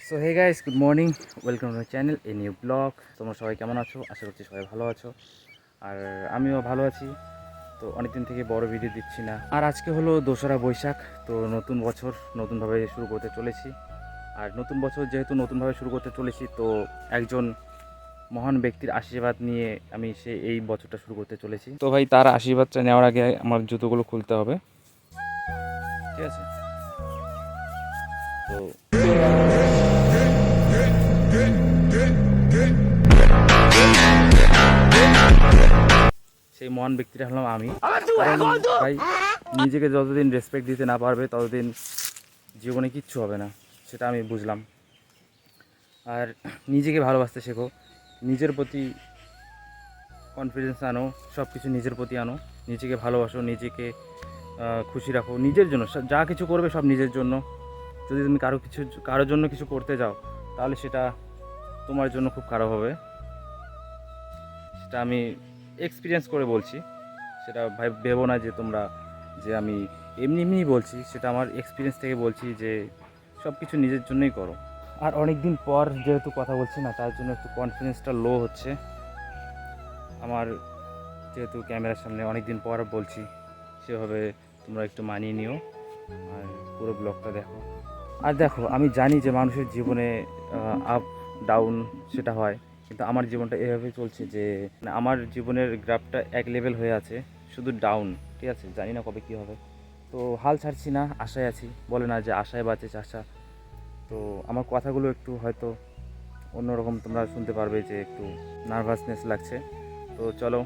So hey guys, good morning, welcome to my channel a new blog. তোমরা সবাই কেমন আছো? আশা করছি সবাই ভালো আছো, আর আমিও ভালো আছি। তো অনেকদিন থেকে বড় ভিডিও দিচ্ছি না, আর আজকে হলো 2রা বৈশাখ। তো নতুন বছর নতুনভাবে শুরু করতে চলেছি। আর নতুন বছর যেহেতু নতুনভাবে শুরু করতে চলেছি, তো একজন মহান ব্যক্তির আশীর্বাদ নিয়ে আমি এই বছরটা শুরু করতে চলেছি। তো ভাই, তার আশীর্বাদটা নেওয়ার আগে আমার জুতোগুলো খুলতে হবে, ঠিক আছে? তো সেই মহান ব্যক্তিটা হলাম আমি। কারণ ভাই, নিজেকে যতদিন রেসপেক্ট দিতে না পারবে ততদিন জীবনে কিচ্ছু হবে না, সেটা আমি বুঝলাম। আর নিজেকে ভালোবাসতে শেখো, নিজের প্রতি কনফিডেন্স আনো, সব কিছু নিজের প্রতি আনো, নিজেকে ভালোবাসো, নিজেকে খুশি রাখো। নিজের জন্য যা কিছু করবে সব নিজের জন্য। যদি তুমি কারোর জন্য কিছু করতে যাও, তাহলে সেটা তোমার জন্য খুব খারাপ হবে। সেটা আমি এক্সপিরিয়েন্স করে বলছি। সেটা ভাই ভেবো না যে আমি এমনি এমনিই বলছি, সেটা আমার এক্সপিরিয়েন্স থেকে বলছি যে সব কিছু নিজের জন্যই করো। আর অনেক দিন পর যেহেতু কথা বলছি না, তার জন্য একটু কনফিডেন্সটা লো হচ্ছে আমার। যেহেতু ক্যামেরার সামনে অনেক দিন পর বলছি, সেভাবে তোমরা একটু মানিয়ে নিও আর পুরো ব্লগটা দেখো। আর দেখো, আমি জানি যে মানুষের জীবনে আপ ডাউন সেটা হয়, কিন্তু আমার জীবনটা এভাবেই চলছে যে আমার জীবনের গ্রাফটা এক লেভেল হয়ে আছে, শুধু ডাউন। ঠিক আছে, জানি না কবে কী হবে। তো হাল ছাড়ছি না, আশায় আছি। বলে না যে আশায় বাঁচে চাষা। তো আমার কথাগুলো একটু হয়তো অন্যরকম তোমরা শুনতে পারবে, যে একটু নার্ভাসনেস লাগছে। তো চলো